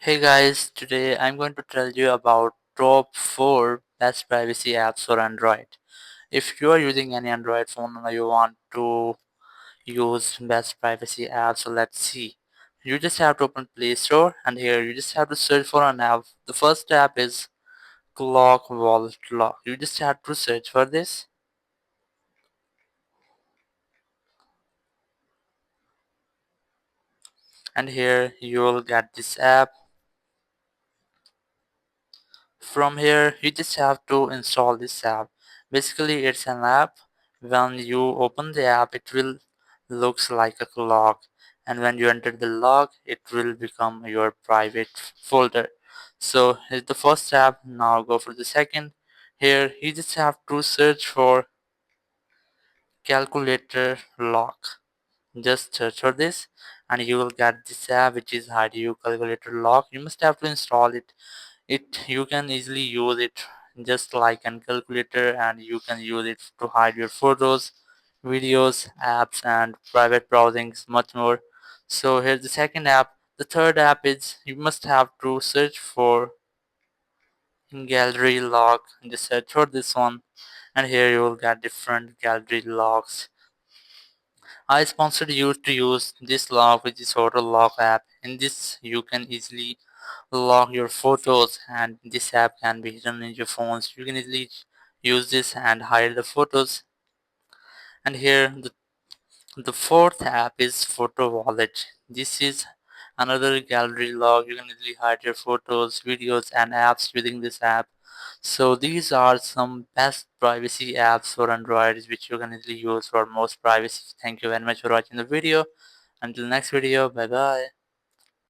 Hey guys, today I'm going to tell you about top 4 best privacy apps for Android. If you are using any Android phone and you want to use best privacy apps, so let's see. You just have to open Play Store and here you just have to search for an app. The first app is Clock Wallet Lock. You just have to search for this and here you will get this app. From here, you just have to install this app. Basically, it's an app. When you open the app, it will looks like a clock, and when you enter the lock, it will become your private folder. So here's the first app. Now go for the second. Here, you just have to search for calculator lock. Just search for this, and you will get this app, which is hide you calculator lock. You must have to install it. You can easily use it just like an calculator, and you can use it to hide your photos, videos, apps, and private browsings, much more. So here's the second app. The third app is you must have to search for gallery lock. Just search for this one, and here you will get different gallery locks. I sponsored you to use this lock, which is photo lock app. In this you can easily lock your photos, and this app can be hidden in your phones. You can easily use this and hide the photos. And here the fourth app is Photo Wallet. This is another gallery log. You can easily hide your photos, videos, and apps using this app. So these are some best privacy apps for Android which you can easily use for most privacy. Thank you very much for watching the video. Until next video, bye bye.